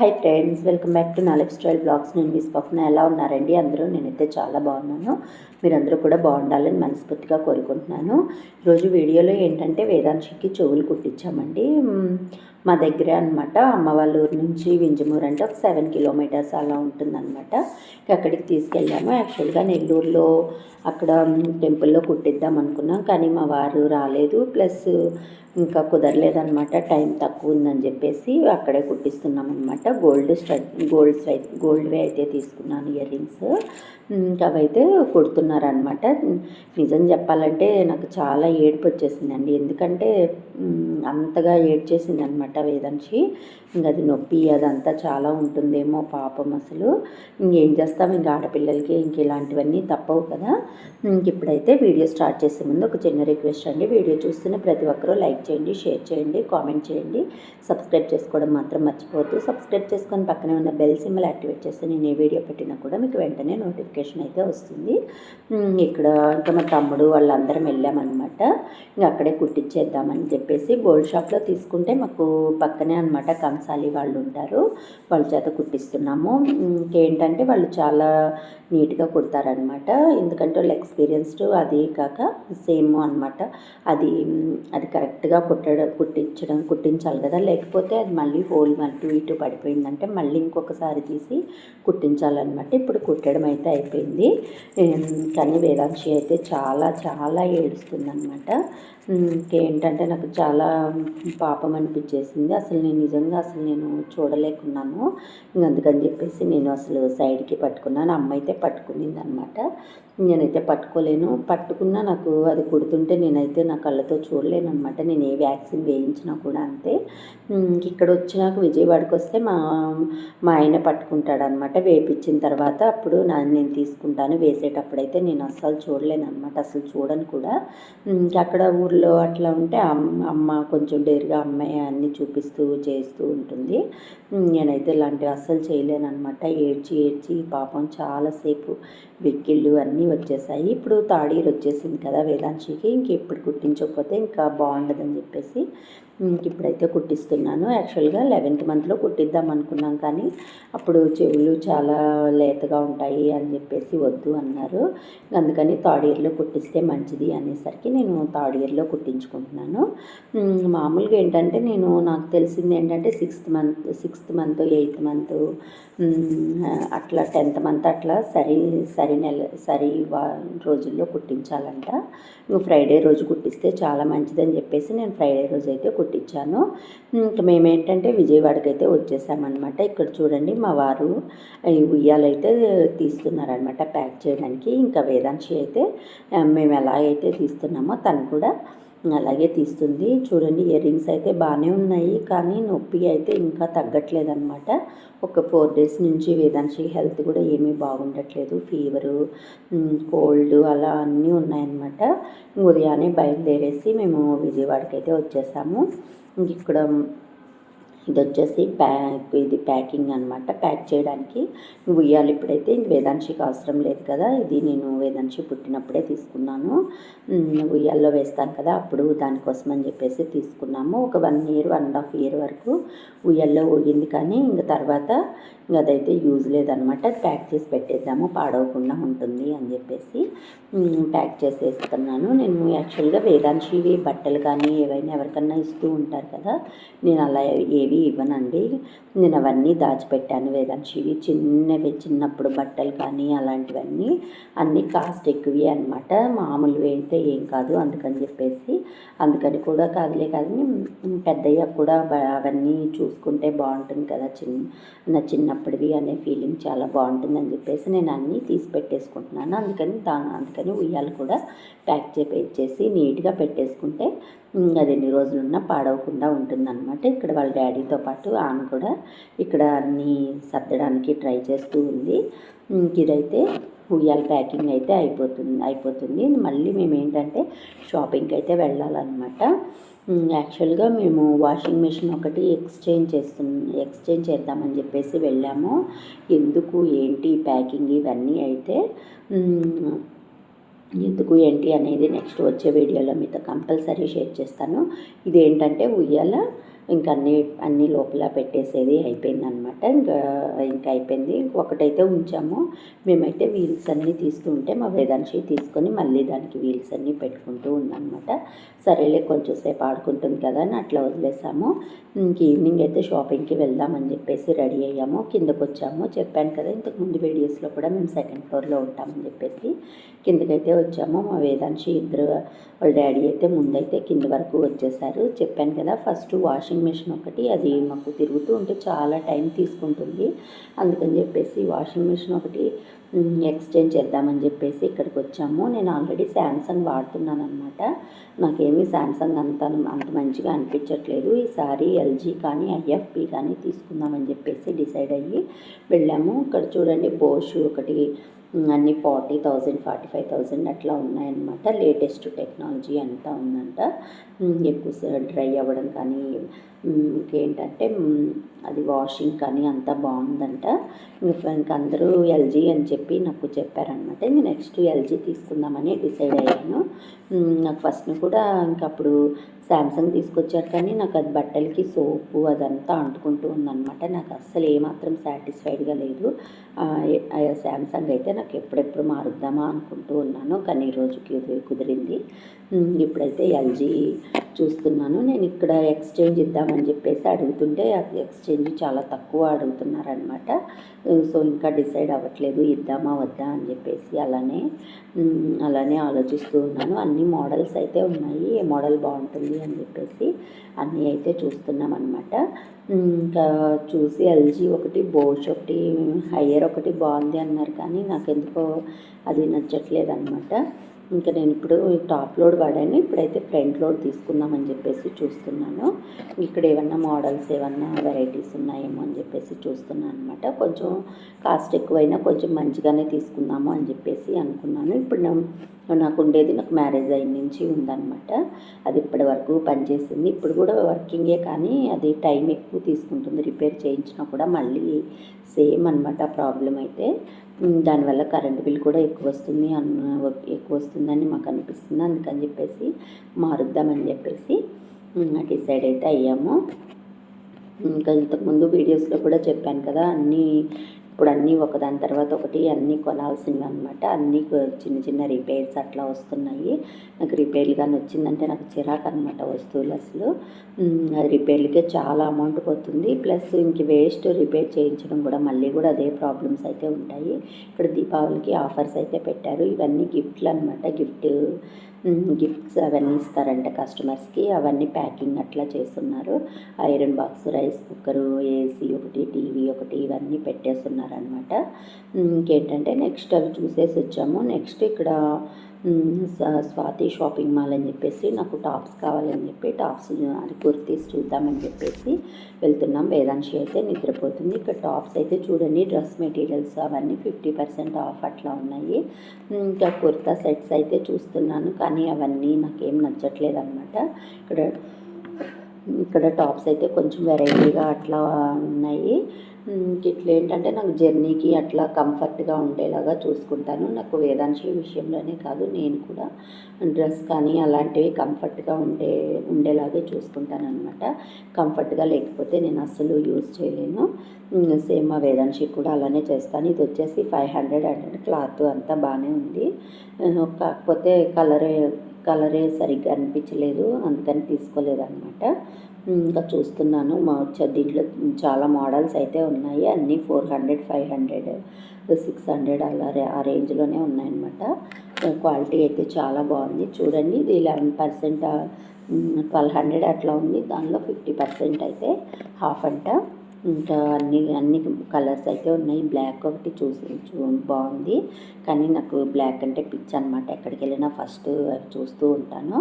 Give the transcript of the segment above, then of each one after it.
Hi friends, welcome back to నా life style blogs. నేను మీ స్వప్న. ఎలా ఉన్నారండి అందరూ? నేనైతే చాలా బాగున్నాను. మీరందరూ కూడా బాగుండాలని మనస్ఫూర్తిగా కోరుకుంటున్నాను. ఈరోజు వీడియోలో ఏంటంటే వేదాంశికి చెవులు కుట్టించామండి. మా దగ్గరే అనమాట. అమ్మ వాళ్ళ ఊరు నుంచి వింజమూరు అంటే ఒక 7 కిలోమీటర్స్ అలా ఉంటుందన్నమాట. అక్కడికి తీసుకెళ్ళాము. యాక్చువల్గా నెల్లూరులో అక్కడ టెంపుల్లో కుట్టిద్దాం అనుకున్నాం, కానీ మా వారు రాలేదు. ప్లస్ ఇంకా కుదరలేదనమాట, టైం తక్కువ ఉందని చెప్పేసి అక్కడే కుట్టిస్తున్నాం అనమాట. గోల్డ్వే అయితే తీసుకున్నాను ఇయర్ రింగ్స్. ఇంకా అవైతే కుడుతున్నారనమాట. నిజం చెప్పాలంటే నాకు చాలా ఏడుపు వచ్చేసిందండి. ఎందుకంటే అంతగా ఏడ్చేసింది అనమాట వేదాంశి. ఇంక అది నొప్పి అదంతా చాలా ఉంటుందేమో పాపం. అసలు ఇంకేం చేస్తాం, ఇంక ఆడపిల్లలకి ఇంక ఇలాంటివన్నీ తప్పవు కదా. ఇప్పుడైతే వీడియో స్టార్ట్ చేసే ముందు ఒక చిన్న రిక్వెస్ట్ అండి. వీడియో చూస్తున్న ప్రతి ఒక్కరూ లైక్ చేయండి, షేర్ చేయండి, కామెంట్ చేయండి, సబ్స్క్రైబ్ చేసుకోవడం మాత్రం మర్చిపోవద్దు. సబ్స్క్రైబ్ చేసుకొని పక్కనే ఉన్న బెల్ సింబల్ యాక్టివేట్ చేస్తే నేను ఏ వీడియో పెట్టినా కూడా మీకు వెంటనే నోటిఫికేషన్ అయితే వస్తుంది. ఇక్కడ ఇంకా మా తమ్ముడు వాళ్ళందరం వెళ్ళామన్నమాట. ఇంకా అక్కడే కుట్టించేద్దామని చెప్పేసి గోల్డ్ షాప్లో తీసుకుంటే మాకు పక్కనే అనమాట కంసాలి వాళ్ళు ఉంటారు, వాళ్ళ చేత కుట్టిస్తున్నాము. ఇంకేంటంటే వాళ్ళు చాలా నీట్గా కుడతారనమాట. ఎందుకంటే వాళ్ళు ఎక్స్పీరియన్స్డ్, అది కాక సేమ్ అనమాట. అది కరెక్ట్గా కుట్టించాలి కదా, లేకపోతే అది మళ్ళీ హోల్ అటు ఇటు పడిపోయిందంటే మళ్ళీ ఇంకొకసారి తీసి కుట్టించాలన్నమాట. ఇప్పుడు కుట్టడం అయితే అయిపోయింది. కానీ వేదాంశి అయితే చాలా చాలా ఏడుస్తుందన్నమాట. ఇంకేంటంటే నాకు చాలా పాపం అనిపించేసింది. అసలు నేను చూడలేకున్నాను. అందుకని చెప్పేసి నేను అసలు సైడ్కి పట్టుకున్నాను. అమ్మ అయితే పట్టుకునింది అనమాట. నేనైతే పట్టుకోలేను. పట్టుకున్నా నాకు అది కుడుతుంటే నేనైతే నా కళ్ళతో చూడలేను అనమాట. నేను ఏ వ్యాక్సిన్ వేయించినా కూడా అంతే. ఇక్కడ వచ్చినాక విజయవాడకి వస్తే మా ఆయన పట్టుకుంటాడు అనమాట. వేపించిన తర్వాత అప్పుడు నేను తీసుకుంటాను. వేసేటప్పుడైతే నేను అస్సలు చూడలేను అనమాట, అసలు చూడను కూడా. అక్కడ ఊర్లో అట్లా ఉంటే అమ్మ కొంచెం డేర్గా అమ్మాయి అన్నీ చూపిస్తూ చేస్తూ ఉంటుంది. నేనైతే ఇలాంటివి అస్సలు చేయలేను అనమాట. ఏడ్చి పాపం చాలాసేపు వెక్కిళ్ళు అన్నీ వచ్చేసాయి. ఇప్పుడు థర్డ్ ఇయర్ వచ్చేసింది కదా వేదాంశికి. ఇప్పుడు కుట్టించకపోతే ఇంకా బాగుండదని చెప్పేసి ఇప్పుడైతే కుట్టిస్తున్నాను. యాక్చువల్గా 11th మంత్లో కుట్టిద్దాం అనుకున్నాం, కానీ అప్పుడు చెవులు చాలా లేతగా ఉంటాయి అని చెప్పేసి వద్దు అన్నారు. అందుకని థర్డ్ ఇయర్లో కుట్టిస్తే మంచిది అనేసరికి నేను థర్డ్ ఇయర్లో కుట్టించుకుంటున్నాను. మామూలుగా ఏంటంటే నాకు తెలిసింది ఏంటంటే 6th మంత్ 8th మంత్ అట్లా 10th మంత్ అట్లా సరి రోజుల్లో కుట్టించాలంట. ఫ్రైడే రోజు కుట్టిస్తే చాలా మంచిదని చెప్పేసి నేను ఫ్రైడే రోజు అయితే కుట్టించాను. ఇంకా మేమేంటంటే విజయవాడకి అయితే వచ్చేసామన్నమాట. ఇక్కడ చూడండి మా వారు ఉయ్యాలైతే తీస్తున్నారనమాట ప్యాక్ చేయడానికి. ఇంకా వేదాంశి అయితే మేము ఎలాగైతే తీస్తున్నామో తను కూడా అలాగే తీస్తుంది. చూడండి, ఇయర్ రింగ్స్ అయితే బాగానే ఉన్నాయి, కానీ నొప్పి అయితే ఇంకా తగ్గట్లేదన్నమాట. ఒక 4 days నుంచి వేదాంశి హెల్త్ కూడా ఏమీ బాగుండట్లేదు. ఫీవరు, కోల్డ్ అలా అన్నీ ఉన్నాయన్నమాట. ఉదయాన్నే బయలుదేరేసి మేము విజయవాడకి అయితే వచ్చేసాము. ఇక్కడ ఇది వచ్చేసి ఇది ప్యాకింగ్ అనమాట. ప్యాక్ చేయడానికి ఉయ్యాలి. ఇప్పుడైతే వేదాంశికి అవసరం లేదు కదా, ఇది నేను వేదాంశి పుట్టినప్పుడే తీసుకున్నాను. ఉయ్యాల్లో వేస్తాను కదా, అప్పుడు దానికోసం అని చెప్పేసి తీసుకున్నాము. ఒక 1.5 year వరకు ఉయ్యాల్లో ఊగింది, కానీ ఇంక తర్వాత అదైతే యూజ్ లేదనమాట. ప్యాక్ చేసి పెట్టేద్దాము, పాడవకుండా ఉంటుంది అని చెప్పేసి ప్యాక్ చేసేస్తున్నాను. నేను యాక్చువల్గా వేదాంశివి బట్టలు కానీ ఏవైనా ఎవరికన్నా ఇస్తూ ఉంటారు కదా, నేను అలా ఏవి ఇవ్వనండి. నేను అవన్నీ దాచిపెట్టాను. వేదాంశివి చిన్నప్పుడు బట్టలు కానీ అలాంటివన్నీ అన్నీ కాస్ట్ ఎక్కువే అనమాట. మామూలువి అయితే ఏం కాదు. అందుకని కూడా కాదులే, కానీ పెద్దయ్య కూడా అవన్నీ చూసుకుంటే బాగుంటుంది కదా, చిన్నప్పటివి అనే ఫీలింగ్ చాలా బాగుంటుందని చెప్పేసి నేను అన్నీ తీసి పెట్టేసుకుంటున్నాను. అందుకని ఉయ్యాలు కూడా ప్యాక్ చేసి నీట్గా పెట్టేసుకుంటే అది ఎన్ని రోజులున్నా పాడవకుండా ఉంటుందన్నమాట. ఇక్కడ వాళ్ళ డాడీతో పాటు ఆమె కూడా ఇక్కడ అన్నీ సర్దడానికి ట్రై చేస్తూ ఉంది. ఇదైతే ఉయ్యాల ప్యాకింగ్ అయితే అయిపోతుంది. మళ్ళీ మేము ఏంటంటే షాపింగ్కి అయితే వెళ్ళాలన్నమాట. యాక్చువల్గా మేము వాషింగ్ మెషిన్ ఒకటి ఎక్స్చేంజ్ చేద్దామని చెప్పేసి వెళ్ళాము. ఎందుకు ఏంటి ప్యాకింగ్ ఇవన్నీ అయితే ఎందుకు అనేది నెక్స్ట్ వచ్చే వీడియోలో మీతో కంపల్సరీ షేర్ చేస్తాను. ఇదేంటంటే ఉయ్యాల ఇంకా అన్నీ లోపల పెట్టేసేది అయిపోయిందనమాట. ఇంకా అయిపోయింది. ఒకటైతే ఉంచాము. మేమైతే వీల్స్ అన్నీ తీస్తూ ఉంటే మా వేదాంశి తీసుకొని మళ్ళీ దానికి వీల్స్ అన్నీ పెట్టుకుంటూ ఉందన్నమాట. సరేలే కొంచెం సేపు ఆడుకుంటుంది కదా అని అట్లా వదిలేసాము. ఈవినింగ్ అయితే షాపింగ్కి వెళ్దామని చెప్పేసి రెడీ అయ్యాము. కిందకు వచ్చాము. చెప్పాను కదా ఇంతకుముందు వీడియోస్లో కూడా మేము సెకండ్ ఫ్లోర్లో ఉంటామని చెప్పేసి కిందకైతే వచ్చాము. మా వేదాంశి ఇద్దరు వాళ్ళ డాడీ అయితే ముందైతే కింద వరకు వచ్చేసారు. చెప్పాను కదా ఫస్ట్ వాషింగ్ మెషిన్ ఒకటి అది మాకు తిరుగుతూ ఉంటే చాలా టైం తీసుకుంటుంది. అందుకని చెప్పేసి వాషింగ్ మెషిన్ ఒకటి ఎక్స్చేంజ్ చేద్దామని చెప్పేసి ఇక్కడికి వచ్చాము. నేను ఆల్రెడీ శాంసంగ్ వాడుతున్నాను అనమాట. నాకేమీ శాంసంగ్ అంత మంచిగా అనిపించట్లేదు. ఈసారి ఎల్జీ కానీ ఐఎఫ్పి కానీ తీసుకుందామని చెప్పేసి డిసైడ్ అయ్యి వెళ్ళాము. ఇక్కడ చూడండి బోష్ ఒకటి అన్నీ 40,000 45,000 అట్లా ఉన్నాయన్నమాట. లేటెస్ట్ టెక్నాలజీ అంతా ఉందంట. ఎక్కువ డ్రై అవ్వడం కానీ ఇంకేంటంటే అది వాషింగ్ కానీ అంతా బాగుందంట. ఇంకా అందరూ ఎల్జీ అని చెప్పి నాకు చెప్పారనమాట. నేను నెక్స్ట్ ఎల్జీ తీసుకుందామని డిసైడ్ అయ్యాను. నాకు ఫస్ట్ కూడా ఇంకప్పుడు శాంసంగ్ తీసుకొచ్చారు కానీ నాకు అది బట్టలకి సోపు అదంతా అంటుకుంటూ ఉందన్నమాట. నాకు అస్సలు ఏమాత్రం సాటిస్ఫైడ్గా లేదు. శాంసంగ్ అయితే నాకు ఎప్పుడెప్పుడు మారుద్దామా అనుకుంటూ ఉన్నాను కానీ ఈరోజుకి కుదిరింది. ఇప్పుడైతే ఎల్జీ చూస్తున్నాను. నేను ఇక్కడ ఎక్స్చేంజ్ ఇద్దామని చెప్పేసి అడుగుతుంటే ఎక్స్చేంజ్ చాలా తక్కువ అడుగుతున్నారనమాట. సో ఇంకా డిసైడ్ అవ్వట్లేదు ఇద్దామా వద్దా అని చెప్పేసి అలానే ఆలోచిస్తూ ఉన్నాను. అన్ని మోడల్స్ అయితే ఉన్నాయి. ఏ మోడల్ బాగుంటుంది అని చెప్పేసి అన్నీ అయితే చూస్తున్నాం అనమాట. ఇంకా చూసి ఎల్జీ ఒకటి బోష్ ఒకటి హయ్యర్ ఒకటి బాగుంది అన్నారు కానీ నాకు ఎందుకో అది నచ్చట్లేదు అనమాట. ఇంకా నేను ఇప్పుడు టాప్ లోడ్ వాడాను. ఇప్పుడైతే ఫ్రంట్ లోడ్ తీసుకుందామని చెప్పేసి చూస్తున్నాను. ఇక్కడ ఏమన్నా మోడల్స్ ఏమన్నా వెరైటీస్ ఉన్నాయేమో అని చెప్పేసి చూస్తున్నాను అనమాట. కొంచెం కాస్ట్ ఎక్కువైనా కొంచెం మంచిగానే తీసుకుందాము అని చెప్పేసి అనుకున్నాను. ఇప్పుడు నాకు ఉండేది నాకు మ్యారేజ్ అయిన నుంచి ఉందన్నమాట. అది ఇప్పటి వరకు పనిచేసింది. ఇప్పుడు కూడా వర్కింగే కానీ అది టైం ఎక్కువ తీసుకుంటుంది. రిపేర్ చేయించినా కూడా మళ్ళీ సేమ్ అనమాట ప్రాబ్లం అయితే. దానివల్ల కరెంట్ బిల్ కూడా ఎక్కువ వస్తుందని మాకు అనిపిస్తుంది. అందుకని చెప్పేసి మారుద్దామని చెప్పేసి డిసైడ్ అయితే అయ్యాము. ఇంకా ఇంతకుముందు వీడియోస్లో కూడా చెప్పాను కదా ఇప్పుడు అన్నీ ఒకదాని తర్వాత ఒకటి అన్నీ కొనాల్సినవి అనమాట. అన్నీ చిన్న చిన్న రిపేర్స్ అట్లా వస్తున్నాయి. నాకు రిపేర్లు కానీ వచ్చిందంటే నాకు చిరాకు అనమాట. వస్తువులు అసలు అది రిపేర్లకే చాలా అమౌంట్ పోతుంది. ప్లస్ ఇంక వేస్ట్ రిపేర్ చేయించడం కూడా మళ్ళీ కూడా అదే ప్రాబ్లమ్స్ అయితే ఉంటాయి. ఇక్కడ దీపావళికి ఆఫర్స్ అయితే పెట్టారు. ఇవన్నీ గిఫ్ట్లు అనమాట. గిఫ్ట్స్ అవన్నీ ఇస్తారంట కస్టమర్స్కి. అవన్నీ ప్యాకింగ్ అట్లా చేస్తున్నారు. Iron box, rice cooker, AC ఒకటి, టీవీ ఒకటి ఇవన్నీ పెట్టేస్తున్నారనమాట. ఇంకేంటంటే నెక్స్ట్ అవి చూసేసి వచ్చాము. నెక్స్ట్ ఇక్కడ స్వాతి షాపింగ్ మాల్ అని చెప్పేసి నాకు టాప్స్ కావాలని చెప్పి కుర్తీస్ చూద్దామని చెప్పేసి వెళ్తున్నాం. వేదాంశి అయితే నిద్రపోతుంది. ఇక్కడ టాప్స్ అయితే చూడండి డ్రెస్ మెటీరియల్స్ అవన్నీ 50% ఆఫ్ అట్లా ఉన్నాయి. ఇంకా కుర్తా సెట్స్ అయితే చూస్తున్నాను కానీ అవన్నీ నాకేం నచ్చట్లేదు అనమాట. ఇక్కడ టాప్స్ అయితే కొంచెం వెరైటీగా అట్లా ఉన్నాయి. ఇట్లా ఏంటంటే నాకు జర్నీకి అట్లా కంఫర్ట్గా ఉండేలాగా చూసుకుంటాను. నాకు వేదాంశి విషయంలోనే కాదు నేను కూడా డ్రెస్ కానీ అలాంటివి కంఫర్ట్గా ఉండేలాగే చూసుకుంటాను అనమాట. కంఫర్ట్గా లేకపోతే నేను అస్సలు యూజ్ చేయలేను. సేమ్ మా వేదాంశి కూడా అలానే చేస్తాను. ఇది వచ్చేసి 500 అంటే క్లాత్ అంతా బాగానే ఉంది. కాకపోతే కలరే సరిగ్గా అనిపించలేదు. అందుకని తీసుకోలేదన్నమాట. ఇంకా చూస్తున్నాను దీంట్లో చాలా మోడల్స్ అయితే ఉన్నాయి. అన్నీ 400, 500, 600 అలా ఆ రేంజ్లోనే ఉన్నాయన్నమాట. క్వాలిటీ అయితే చాలా బాగుంది. చూడండి ఇది 11%, 1200 అట్లా ఉంది. దానిలో 50% అయితే హాఫ్ అంట. ఇంకా అన్ని కలర్స్ అయితే ఉన్నాయి. బ్లాక్ ఒకటి బాగుంది కానీ నాకు బ్లాక్ అంటే పిచ్చి అనమాట. ఎక్కడికి వెళ్ళినా ఫస్ట్ అవి చూస్తూ ఉంటాను.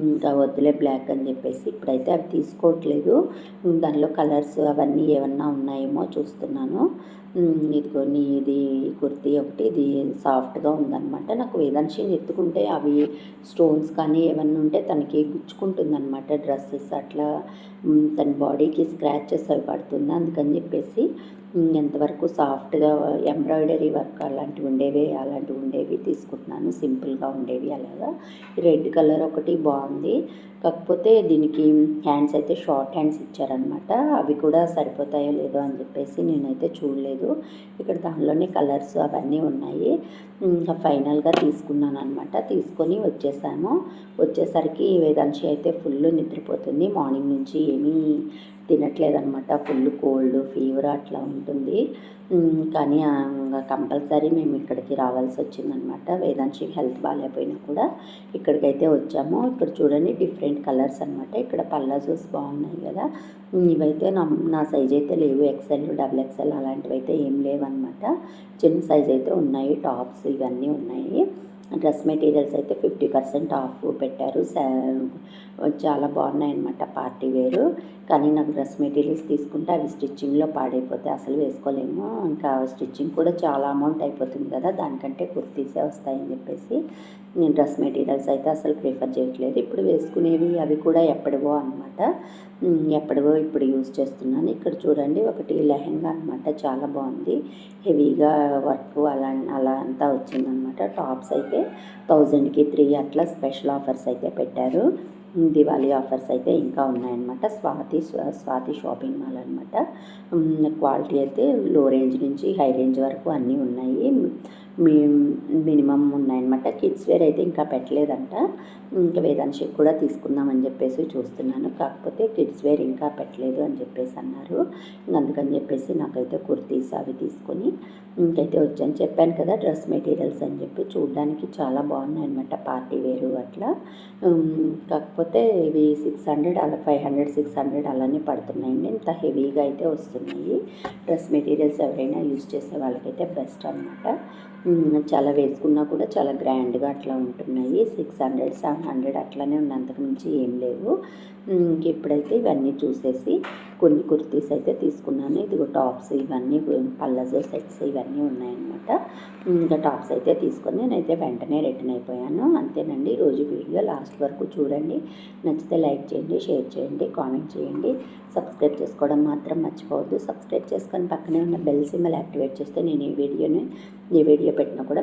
ఇంకా వద్దులే బ్లాక్ అని చెప్పేసి ఇప్పుడైతే అవి తీసుకోవట్లేదు. దానిలో కలర్స్ అవన్నీ ఏమన్నా ఉన్నాయేమో చూస్తున్నాను. ఇది కుర్తీ ఒకటి ఇది సాఫ్ట్గా ఉందన్నమాట. నాకు వేదాంశిని ఎత్తుకుంటే అవి స్టోన్స్ కానీ ఏమన్నా ఉంటే తనకి గుచ్చుకుంటుందన్నమాట. డ్రెస్సెస్ అట్లా తన బాడీకి స్క్రాచెస్ అవి పడుతూ అయిపోతుంది. అందుకని చెప్పేసి ఎంతవరకు సాఫ్ట్గా ఎంబ్రాయిడరీ వర్క్ అలాంటివి ఉండేవి తీసుకుంటున్నాను, సింపుల్గా ఉండేవి. అలాగా రెడ్ కలర్ ఒకటి బాగుంది, కాకపోతే దీనికి హ్యాండ్స్ అయితే షార్ట్ హ్యాండ్స్ ఇచ్చారనమాట. అవి కూడా సరిపోతాయో లేదో అని చెప్పేసి నేనైతే చూడలేదు. ఇక్కడ దానిలోనే కలర్స్ అవన్నీ ఉన్నాయి. ఇంకా ఫైనల్గా తీసుకున్నాను అనమాట. తీసుకొని వచ్చేసరికి వేదాంశి అయితే ఫుల్ నిద్రపోతుంది. మార్నింగ్ నుంచి ఏమీ తినట్లేదనమాట. ఫుల్ కోల్డ్ ఫీవర్ అట్లా ఉంటుంది. కానీ కంపల్సరీ మేము ఇక్కడికి రావాల్సి వచ్చిందనమాట. వేదాంశికి హెల్త్ బాగాలేకపోయినా కూడా ఇక్కడికైతే వచ్చాము. ఇక్కడ చూడండి డిఫరెంట్ కలర్స్ అనమాట. ఇక్కడ పల్లాజోస్ బాగున్నాయి కదా. ఇవైతే నా సైజ్ అయితే లేవు, ఎక్సెల్ డబుల్ ఎక్సెల్ అలాంటివి అయితే ఏం లేవన్నమాట. చిన్న సైజ్ అయితే ఉన్నాయి. టాప్స్ ఇవన్నీ ఉన్నాయి. డ్రెస్ మెటీరియల్స్ అయితే 50% ఆఫ్ పెట్టారు. చాలా బాగున్నాయి అన్నమాట, పార్టీ వేరు. కానీ నాకు డ్రెస్ మెటీరియల్స్ తీసుకుంటే అవి స్టిచ్చింగ్లో పాడైపోతే అసలు వేసుకోలేము. ఇంకా స్టిచ్చింగ్ కూడా చాలా అమౌంట్ అయిపోతుంది కదా, దానికంటే కుర్తీసే వస్తాయని చెప్పేసి నేను డ్రెస్ మెటీరియల్స్ అయితే అసలు ప్రిఫర్ చేయట్లేదు. ఇప్పుడు వేసుకునేవి అవి కూడా ఎప్పటివో అనమాట, ఎప్పటివో ఇప్పుడు యూజ్ చేస్తున్నాను. ఇక్కడ చూడండి ఒకటి లెహెంగా అనమాట, చాలా బాగుంది. హెవీగా వర్క్ అలా అంతా వచ్చిందనమాట. టాప్స్ అయితే 1000కి 3 అట్లా స్పెషల్ ఆఫర్స్ అయితే పెట్టారు. దివాళీ ఆఫర్స్ అయితే ఇంకా ఉన్నాయన్నమాట. స్వాతి షాపింగ్ మాల్ అనమాట. క్వాలిటీ అయితే లో రేంజ్ నుంచి హై రేంజ్ వరకు అన్నీ ఉన్నాయి. మినిమం ఉన్నాయన్నమాట. కిడ్స్ వేర్ అయితే ఇంకా పెట్టలేదంట. ఇంకా వేదాంశికి కూడా తీసుకుందామని చెప్పేసి చూస్తున్నాను, కాకపోతే కిడ్స్ వేర్ ఇంకా పెట్టలేదు అని చెప్పేసి అన్నారు. అందుకని చెప్పేసి నాకైతే కుర్తీస్ అవి తీసుకొని ఇంకైతే వచ్చాను. చెప్పాను కదా డ్రెస్ మెటీరియల్స్ అని చెప్పి, చూడడానికి చాలా బాగున్నాయి అనమాట, పార్టీ వేరు అట్లా. కాకపోతే ఇవి 600 అలా 500 600 అలానే పడుతున్నాయండి. ఇంత హెవీగా అయితే వస్తున్నాయి. డ్రెస్ మెటీరియల్స్ ఎవరైనా యూజ్ చేసే వాళ్ళకైతే బెస్ట్ అనమాట. చాలా వేసుకున్నా కూడా చాలా గ్రాండ్గా అట్లా ఉంటున్నాయి. 600 700 అట్లానే ఉన్న, అంతకు మించి ఏం లేవు. ఇప్పుడైతే ఇవన్నీ చూసేసి కొన్ని కుర్తీస్ అయితే తీసుకున్నాను. ఇదిగో టాప్స్ ఇవన్నీ పల్లజో సెట్స్ ఇవన్నీ ఉన్నాయన్నమాట. ఇంకా టాప్స్ అయితే తీసుకొని నేనైతే వెంటనే రిటర్న్ అయిపోయాను. అంతేనండి ఈరోజు వీడియో. లాస్ట్ వరకు చూడండి. నచ్చితే లైక్ చేయండి, షేర్ చేయండి, కామెంట్ చేయండి. సబ్స్క్రైబ్ చేసుకోవడం మాత్రం మర్చిపోవద్దు. సబ్స్క్రైబ్ చేసుకొని పక్కనే ఉన్న బెల్ సింబల్ యాక్టివేట్ చేస్తే నేను ఏ వీడియో పెట్టినా కూడా